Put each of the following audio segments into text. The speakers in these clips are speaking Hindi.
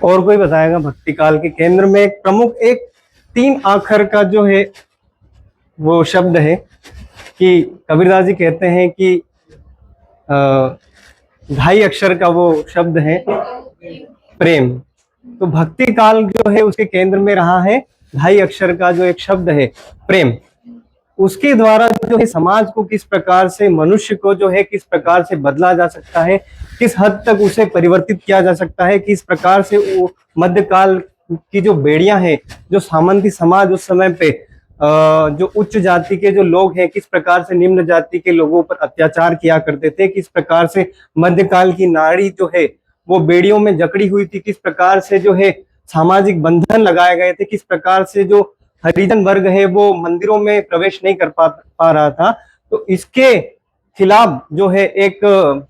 और कोई बताएगा भक्ति काल के केंद्र में एक प्रमुख एक 3 अक्षर का जो है वो शब्द है कि कबीरदास जी कहते हैं कि 2.5 अक्षर का वो शब्द है प्रेम। तो भक्ति काल जो है उसके केंद्र में रहा है 2.5 अक्षर का जो एक शब्द है प्रेम। उसके द्वारा जो है समाज को किस प्रकार से, मनुष्य को जो है किस प्रकार से बदला जा सकता है, किस हद तक उसे परिवर्तित किया जा सकता है, किस प्रकार से वो मध्यकाल की जो बेड़ियां हैं, जो सामंती समाज उस समय पे जो उच्च जाति के जो लोग हैं किस प्रकार से निम्न जाति के लोगों पर अत्याचार किया करते थे, किस प्रकार से मध्यकाल की नारी जो है वो बेड़ियों में जकड़ी हुई थी, किस प्रकार से जो है सामाजिक बंधन लगाए गए थे, किस प्रकार से जो हरिजन वर्ग है वो मंदिरों में प्रवेश नहीं कर पा रहा था। तो इसके खिलाफ जो है एक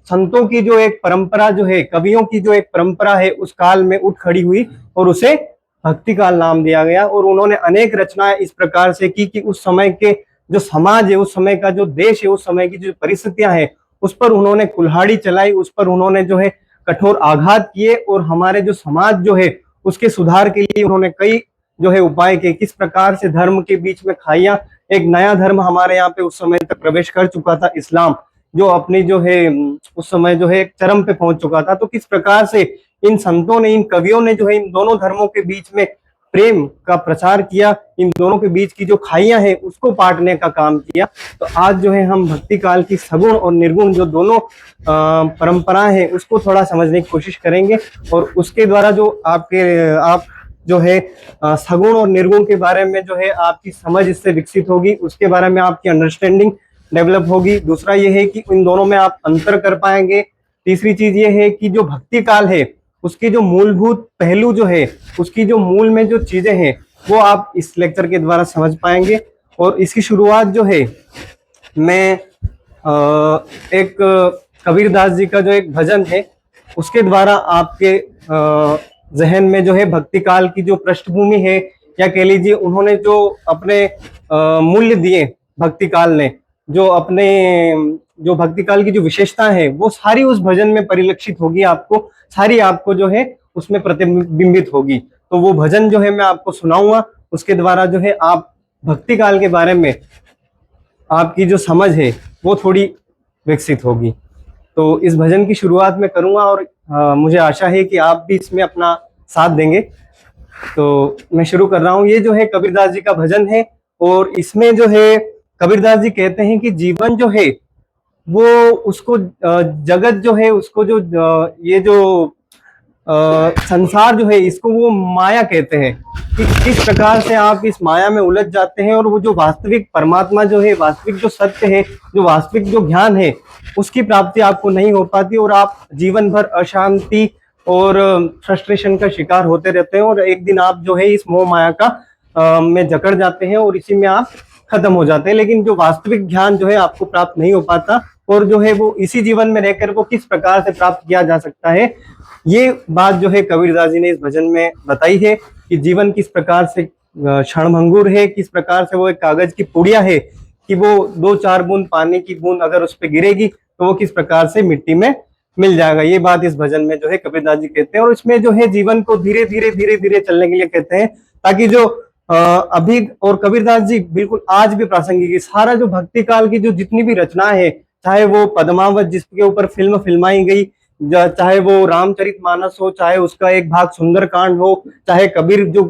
संतों की जो एक परंपरा जो है, कवियों की जो एक परंपरा है उस काल में उठ खड़ी हुई और उसे भक्ति काल नाम दिया गया। और उन्होंने अनेक रचनाएं इस प्रकार से की कि उस समय के जो समाज है, उस समय का जो देश है, उस समय की जो परिस्थितियां हैं उस पर उन्होंने कुल्हाड़ी चलाई, उस पर उन्होंने जो है कठोर आघात किए और हमारे जो समाज जो है उसके सुधार के लिए उन्होंने कई जो है उपाय किए। किस प्रकार से धर्म के बीच में खाइयां, एक नया धर्म हमारे यहाँ पे उस समय तक प्रवेश कर चुका था, इस्लाम, जो अपनी जो है उस समय जो है एक चरम पे पहुंच चुका था। तो किस प्रकार से इन संतों ने, इन कवियों ने जो है इन दोनों धर्मों के बीच में प्रेम का प्रचार किया, इन दोनों के बीच की जो खाइयां हैं उसको पाटने का काम किया। तो आज जो है हम भक्ति काल की सगुण और निर्गुण जो दोनों परंपराएं हैं उसको थोड़ा समझने की कोशिश करेंगे और उसके द्वारा जो आप जो है सगुण और निर्गुण के बारे में जो है आपकी समझ इससे विकसित होगी, उसके बारे में आपकी अंडरस्टैंडिंग डेवलप होगी। दूसरा ये है कि इन दोनों में आप अंतर कर पाएंगे। तीसरी चीज ये है कि जो भक्ति काल है उसकी जो मूलभूत पहलू जो है, उसकी जो मूल में जो चीजें हैं वो आप इस लेक्चर के द्वारा समझ पाएंगे। और इसकी शुरुआत जो है मैं एक कबीरदास जी का जो एक भजन है उसके द्वारा आपके जहन में जो है भक्ति काल की जो पृष्ठभूमि है, या कह लीजिए उन्होंने जो अपने मूल्य दिए भक्ति काल ने, जो अपने जो भक्ति काल की जो विशेषता है वो सारी उस भजन में परिलक्षित होगी, आपको सारी आपको जो है उसमें प्रतिबिंबित होगी। तो वो भजन जो है मैं आपको सुनाऊंगा, उसके द्वारा जो है आप भक्ति काल के बारे में आपकी जो समझ है वो थोड़ी विकसित होगी। तो इस भजन की शुरुआत मैं करूंगा और मुझे आशा है कि आप भी इसमें अपना साथ देंगे। तो मैं शुरू कर रहा हूं। ये जो है कबीरदास जी का भजन है और इसमें जो है कबीरदास जी कहते हैं कि जीवन जो है वो उसको जगत जो है उसको जो ये जो संसार जो है इसको वो माया कहते हैं कि किस प्रकार से आप इस माया में उलझ जाते हैं और वो जो वास्तविक परमात्मा जो है, वास्तविक जो सत्य है, जो वास्तविक जो ज्ञान है उसकी प्राप्ति आपको नहीं हो पाती और आप जीवन भर अशांति और फ्रस्ट्रेशन का शिकार होते रहते हैं और एक दिन आप जो है इस मोह माया का में जकड़ जाते हैं और इसी में आप खत्म हो जाते हैं। लेकिन जो वास्तविक ज्ञान जो है आपको प्राप्त नहीं हो पाता और जो है वो इसी जीवन में रहकर वो किस प्रकार से प्राप्त किया जा सकता है, ये बात जो है कबीरदास जी ने इस भजन में बताई है कि जीवन किस प्रकार से क्षणभंगुर है, किस प्रकार से वो एक कागज की पुड़िया है कि वो 2-4 बूंद पानी की बूंद अगर उस पर गिरेगी तो वो किस प्रकार से मिट्टी में मिल जाएगा। ये बात इस भजन में जो है कबीरदास जी कहते हैं और इसमें जो है जीवन को धीरे धीरे चलने के लिए कहते हैं ताकि जो अभी और कबीरदास जी बिल्कुल आज भी प्रासंगिक है। सारा जो भक्ति काल की जो जितनी भी रचना है, चाहे वो पद्मावत जिसके ऊपर फिल्म फिल्माई गई, चाहे वो रामचरितमानस हो, चाहे उसका एक भाग सुंदरकांड हो, चाहे कबीर जो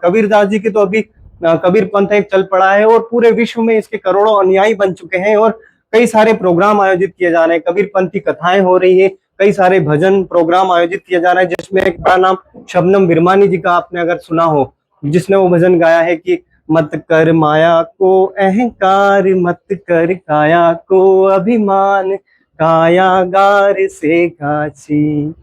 कबीरदास जी के तो अभी कबीर पंथ एक चल पड़ा है और पूरे विश्व में इसके करोड़ों अनुयायी बन चुके हैं और कई सारे प्रोग्राम आयोजित किए जा रहे हैं, कबीर पंथी कथाएं हो रही है, कई सारे भजन प्रोग्राम आयोजित किया जा रहा है जिसमें एक बड़ा नाम शबनम बिरमानी जी का आपने अगर सुना हो, जिसने वो भजन गाया है कि मत कर माया को अहंकार, मत कर काया को अभिमान, कायागार से काची,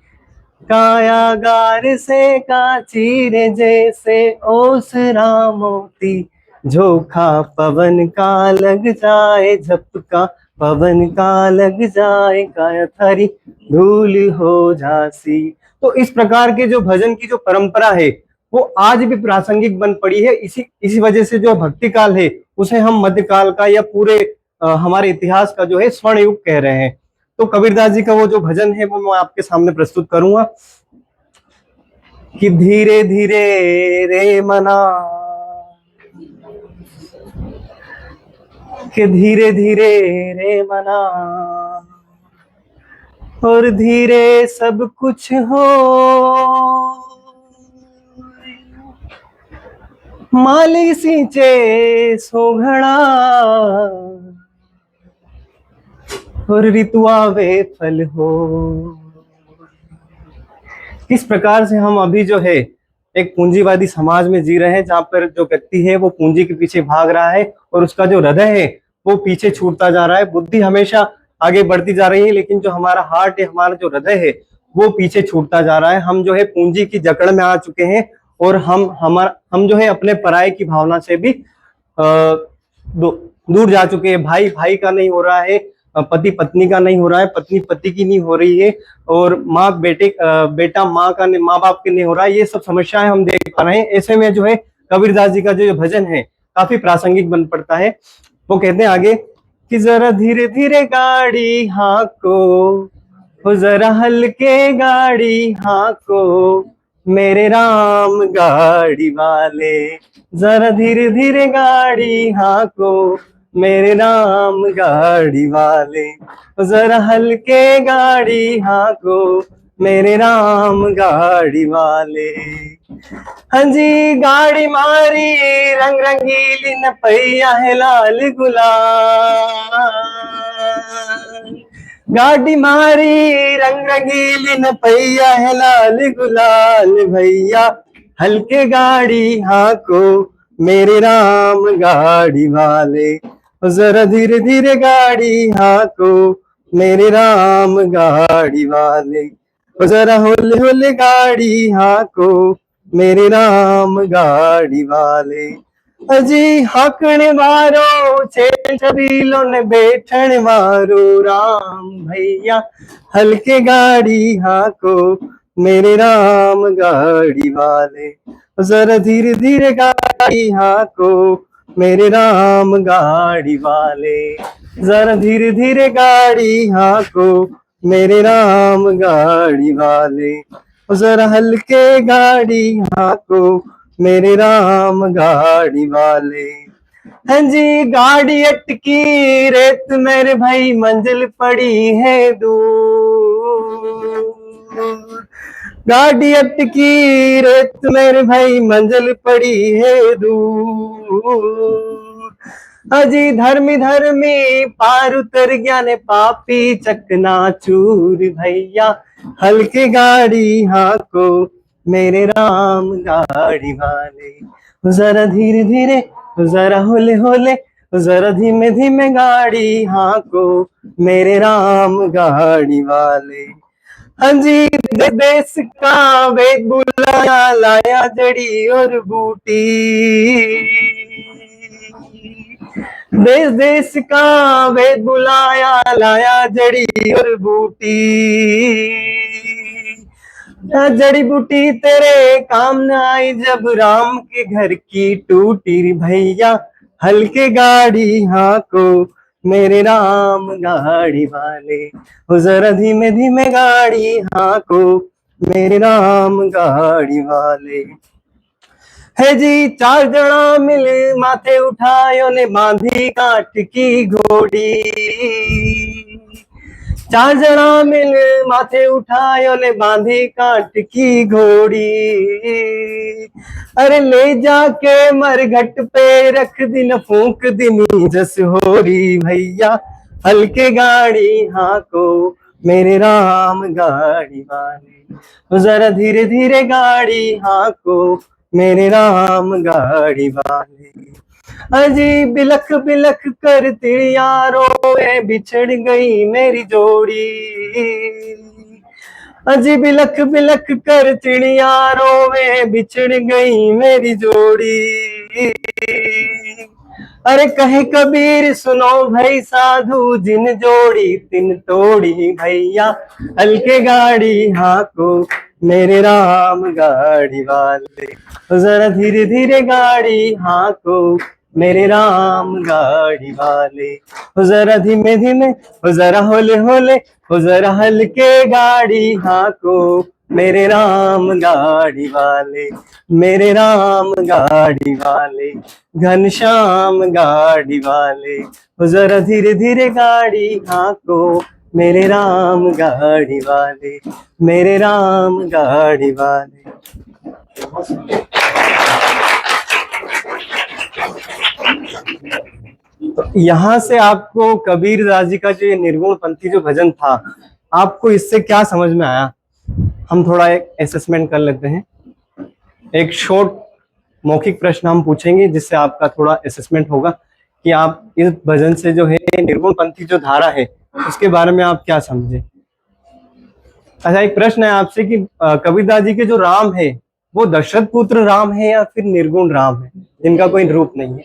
कायागार से काची रे जैसे ओसरा मोती, झोंका पवन का लग जाए झपका, पवन का लग जाए काया थारी धूल हो जासी। तो इस प्रकार के जो भजन की जो परंपरा है वो आज भी प्रासंगिक बन पड़ी है। इसी वजह से जो भक्ति काल है उसे हम मध्यकाल का या पूरे हमारे इतिहास का जो है स्वर्ण युग कह रहे हैं। तो कबीरदास जी का वो जो भजन है वो मैं आपके सामने प्रस्तुत करूंगा कि धीरे धीरे रे मना, कि धीरे धीरे रे मना, और धीरे सब कुछ हो, माली सींचे सोघड़ा, और ऋतु आवे फल हो। किस प्रकार से हम अभी जो है एक पूंजीवादी समाज में जी रहे हैं, जहां पर जो व्यक्ति है वो पूंजी के पीछे भाग रहा है और उसका जो हृदय है वो पीछे छूटता जा रहा है। बुद्धि हमेशा आगे बढ़ती जा रही है, लेकिन जो हमारा हार्ट है, हमारा जो हृदय है वो पीछे छूटता जा रहा है। हम जो है पूंजी की जकड़ में आ चुके हैं और हम जो है अपने पराये की भावना से भी दूर जा चुके हैं। भाई भाई का नहीं हो रहा है, पति पत्नी का नहीं हो रहा है, पत्नी पति की नहीं हो रही है, और माँ बेटा माँ बाप के नहीं हो रहा है। ये सब समस्याएं हम देख पा रहे हैं। ऐसे में जो है कबीरदास जी का जो भजन है काफी प्रासंगिक बन पड़ता है। वो कहते हैं आगे कि जरा धीरे धीरे गाड़ी हाँको, हो जरा हल्के गाड़ी हाँको, मेरे राम गाड़ी वाले, जरा धीरे धीरे गाड़ी हाँको, मेरे राम गाड़ी वाले, जरा हल्के गाड़ी हाँको, मेरे राम गाड़ी वाले। हाँ जी, गाड़ी मारी रंग रंगीली न पहिया है लाल गुलाल, गाड़ी मारी रंग रंगीली न पहिया है लाल गुलाल, भैया हल्के गाड़ी हाँको, मेरे राम गाड़ी वाले, जरा धीरे धीरे गाड़ी हाँको, मेरे राम गाड़ी वाले, जरा होले होले गाड़ी हाँको, मेरे राम गाड़ी वाले। अजी हाकने वारो छेल छबीलों ने बैठने वारो, राम भैया हल्के गाड़ी हाँको, मेरे राम गाड़ी वाले, जरा धीरे धीरे गाड़ी हाँको, मेरे राम गाड़ी वाले, जरा धीरे धीरे गाड़ी हाँको, मेरे राम गाड़ी वाले, जरा हल्के गाड़ी हाँको, मेरे राम गाड़ी वाले। हाँ जी, गाड़ी अटकी रेत मेरे भाई मंजिल पड़ी है दूर, गाड़ी अटकी रेत मेरे भाई मंजिल पड़ी है दूर, अजी धर्मी धर्मी पार उतर गया ने पापी चकना चूर, भैया हल्के गाड़ी हाँको, मेरे राम गाड़ी वाले, जरा धीरे धीरे, जरा होले होले, जरा धीमे धीमे गाड़ी हाँको, मेरे राम गाड़ी वाले। हाँ जी, देश का वेद बुलाया, लाया जड़ी और बूटी, देश देश का वेद बुलाया, लाया जड़ी और बूटी, जड़ी बूटी तेरे काम न आई जब राम के घर की टूटी, भैया हल्के गाड़ी हाँको, मेरे राम गाड़ी वाले, जरा धीमे धीमे गाड़ी हाँको, मेरे राम गाड़ी वाले। है जी, चार जना मिले माथे उठायो ने बांधी काठ की घोड़ी, चार जना मिल माथे उठायो ने बांधी काट की घोड़ी, अरे ले जाके मरघट पे रख दिन फूंक दिनी जस होरी, भैया हल्के गाड़ी हाँको, मेरे राम गाड़ी वाले, जरा धीरे धीरे गाड़ी हाँको, मेरे राम गाड़ी वाले। अजी बिलख बिलख कर तिड़िया रोए, बिछड़ गई मेरी जोड़ी, अजी बिलख बिलख कर चिड़िया रोवे, बिछड़ गई मेरी जोड़ी, अरे कहे कबीर सुनो भाई साधु, जिन जोड़ी तिन तोड़ी, भैया हल्के गाड़ी हाँको, मेरे राम गाड़ी वाले, जरा धीरे धीरे गाड़ी हाँको, मेरे राम गाड़ी वाले। हो जरा धीमे धीमे, हो जरा होले होले, हो जरा हल्के गाड़ी हाँको, मेरे राम गाड़ी वाले, मेरे राम गाड़ी वाले, घनश्याम गाड़ी वाले। हो जरा धीरे धीरे गाड़ी हाँको, मेरे राम गाड़ी वाले, मेरे राम गाड़ी वाले। तो यहाँ से आपको कबीरदास जी का जो ये निर्गुण पंथी जो भजन था, आपको इससे क्या समझ में आया? हम थोड़ा एक असेसमेंट कर लेते हैं। एक शॉर्ट मौखिक प्रश्न हम पूछेंगे जिससे आपका थोड़ा असेसमेंट होगा कि आप इस भजन से जो है निर्गुण पंथी जो धारा है उसके बारे में आप क्या समझे। अच्छा, एक प्रश्न है आपसे कि कबीरदास जी के जो राम है वो दशरथ पुत्र राम है या फिर निर्गुण राम है जिनका कोई रूप नहीं है?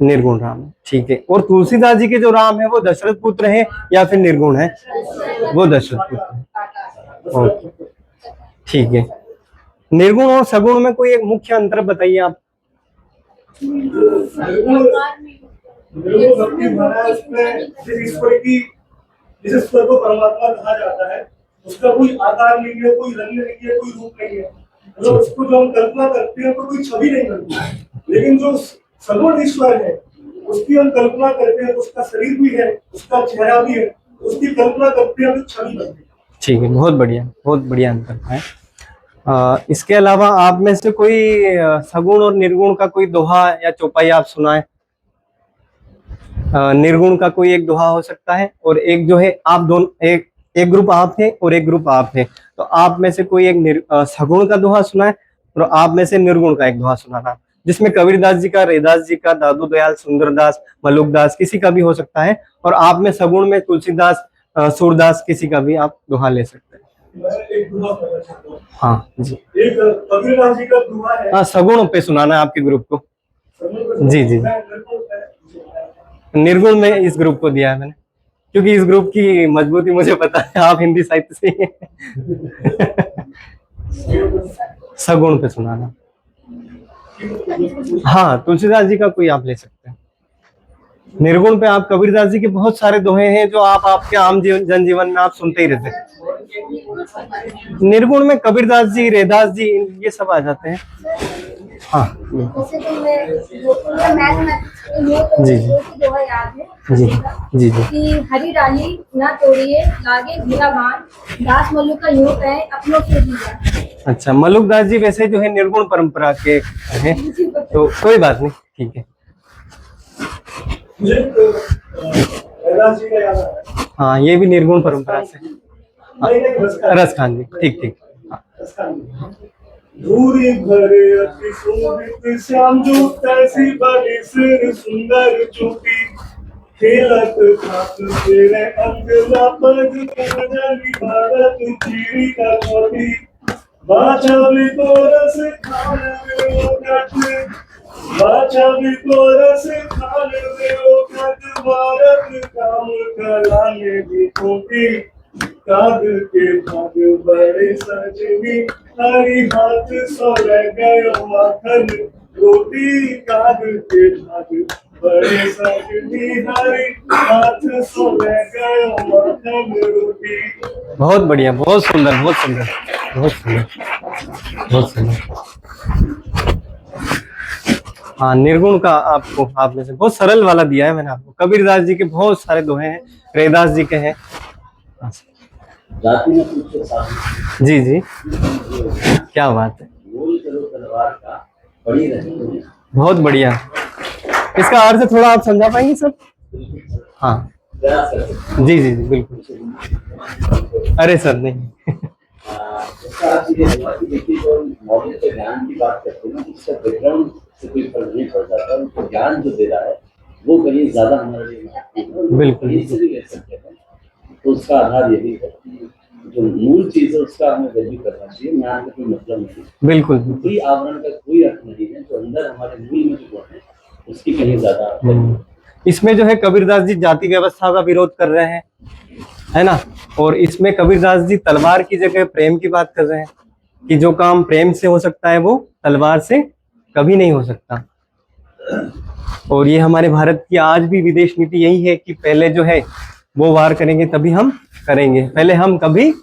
निर्गुण राम है, ठीक है। और तुलसीदास जी के जो राम है वो दशरथ पुत्र है या फिर निर्गुण है? वो दशरथ पुत्र है। ओके, ठीक है। निर्गुण और सगुण में कोई एक मुख्य अंतर बताइए आप। जिस ईश्वर को परमात्मा कहा जाता है उसका कोई आकार नहीं है, कोई रंग नहीं है, कोई रूप नहीं है। मतलब उसको जो हम कल्पना करते हैं तो कोई छवि नहीं बनती है। लेकिन जो सगुण ईश्वर है उसकी हम कल्पना करते हैं तो उसका शरीर भी है, उसका चेहरा भी है, उसकी कल्पना करते हैं तो छवि बनती है। ठीक है, बहुत बढ़िया अंतर है। इसके अलावा आप में से कोई सगुण और निर्गुण का कोई दोहा या चौपाई आप सुनाए। निर्गुण का कोई एक दोहा हो सकता है और एक जो है आप दोनों, एक ग्रुप आप है और एक ग्रुप आप है, तो आप में से कोई एक सगुण का दोहा सुनाए और आप में से निर्गुण का एक दोहा सुनाना, जिसमें कबीरदास जी का, रैदास जी का, दादू दयाल, सुंदरदास, मलुकदास, किसी का भी हो सकता है। और आप में सगुण में तुलसीदास, सूरदास, किसी का भी आप दोहा ले सकते हैं। एक दोहा करना चाहता हूं। हाँ जी, एक कबीरदास जी का दोहा है। हाँ, सगुण पे सुनाना है आपके ग्रुप को। जी जी, निर्गुण में इस ग्रुप को दिया है मैंने क्योंकि इस ग्रुप की मजबूती मुझे पता है, आप हिंदी साहित्य से ही सगुण पे सुनाना। हाँ, तुलसीदास जी का कोई आप ले सकते हैं। निर्गुण पे आप कबीरदास जी के बहुत सारे दोहे हैं जो आप आपके आम जनजीवन में आप सुनते ही रहते हैं। निर्गुण में कबीरदास जी, रैदास जी, ये सब आ जाते हैं। हाँ जी जी जी जी जी। कि हरी डाली ना तोड़िए, लागे घिरा बाण, दास मल्लू का यूं कहे अपनों से दिया। अच्छा, मलुकदास जी वैसे जो है निर्गुण परंपरा के हैं, तो कोई बात नहीं, ठीक है। मुझे रैदास जी का याद आ रहा है। हाँ, ये भी निर्गुण परंपरा से। रस खान जी, ठीक ठीक। धूरी भरे अति शोभित श्याम जो तैसी बड़ी सिर सुंदर चूटी, खेलत खात तेरे अंग लापद कंजरी भारत चीरी का छोटी, बाचा भी को रस खान में ओ कट, बाचा भी को रस खान में ओ कट, भारत काम कराने भी छोटी, काग के भाग बड़े सजनी, हरी हाथ सो रह गयो माखन रोटी, काग के भाग बड़े सजनी, हरी हाथ सो रह गयो माखन रोटी। बहुत बढ़िया, बहुत सुंदर, बहुत सुंदर, बहुत सुंदर, बहुत सुंदर। हाँ, निर्गुण का आपको, आप में से बहुत सरल वाला दिया है मैंने आपको। कबीरदास जी के बहुत सारे दोहे हैं, रैदास जी के हैं। जाति में कुछ साथ जी जी, क्या बात है, गोल करो तलवार का बड़ी रही। बहुत बढ़िया। इसका अर्थ थोड़ा आप समझा पाएंगे सर? हाँ जी जी जी, बिल्कुल। अरे सर नहीं। मॉडल के ज्ञान की बात करते हैं ना, इसका बैकग्राउंड से कोई फर्क नहीं पड़ जाता, उनको ज्ञान जो दे रहा है वो कहीं ज्यादा हमारे लिए बिल्कुल से भी ले सकते हैं। तो उसका आधार यही है कि जो मूल चीज है उसका हमें वैल्यू करना चाहिए, ज्ञान का कोई मतलब नहीं। बिल्कुल, कोई आवरण का कोई अर्थ नहीं है, जो अंदर हमारे मूल में जो गुण है उसकी कहीं ज्यादा। इसमें जो है कबीरदास जी जाति व्यवस्था का विरोध कर रहे हैं, है ना, और इसमें कबीरदास जी तलवार की जगह प्रेम की बात कर रहे हैं कि जो काम प्रेम से हो सकता है वो तलवार से कभी नहीं हो सकता। और ये हमारे भारत की आज भी विदेश नीति यही है कि पहले जो है वो वार करेंगे तभी हम करेंगे, पहले हम कभी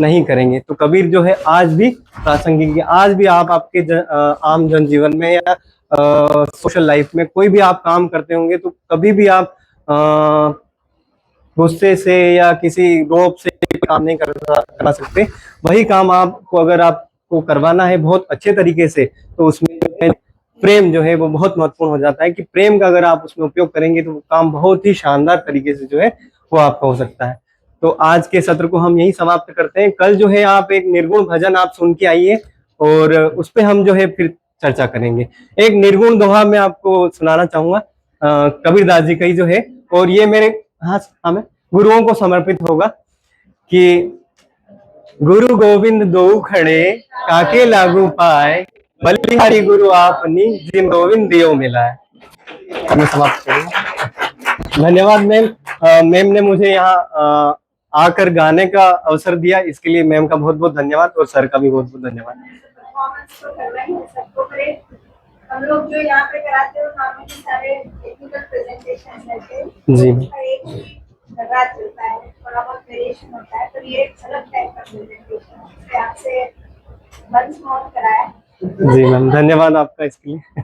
नहीं करेंगे। तो कबीर जो है आज भी प्रासंगिक है। आज भी आप आपके आम जनजीवन में या सोशल लाइफ में कोई भी आप काम करते होंगे तो कभी भी आप गुस्से से या किसी रोब से काम नहीं करा सकते। वही काम आपको अगर आपको करवाना है बहुत अच्छे तरीके से, तो उसमें प्रेम जो है वो बहुत महत्वपूर्ण हो जाता है कि प्रेम का अगर आप उसमें उपयोग करेंगे तो वो काम बहुत ही शानदार तरीके से जो है वो आपका हो सकता है। तो आज के सत्र को हम यही समाप्त करते हैं। कल जो है आप एक निर्गुण भजन आप सुन के आइए और उस पर हम जो है फिर चर्चा करेंगे। एक निर्गुण दोहा मैं आपको सुनाना चाहूंगा कबीरदास जी का ही जो है, और ये मेरे हमें गुरुओं को समर्पित होगा कि गुरु गोविंद दो खड़े काके लागू पाए, बलिहारी गुरु आपनी जिन गोविंद दियो मिलाए। मैं समाप्त करूंगा। धन्यवाद मैम। मैम ने मुझे यहाँ आकर गाने का अवसर दिया, इसके लिए मैम का बहुत बहुत धन्यवाद और सर का भी बहुत बहुत धन्यवाद। परफॉर्मेंस तो करना ही है सबको करे। हम लोग जो यहाँ पे कराते हैं नॉर्मली सारे टेक्निकल प्रेजेंटेशन रहते हैं, जी। एक ही जगह चलता है, थोड़ा बहुत वेरिएशन होता है, तो ये अलग टाइप का प्रेजेंटेशन है। आपसे मंच मौत कराया। जी मैम, धन्यवाद आपका इसके लिए।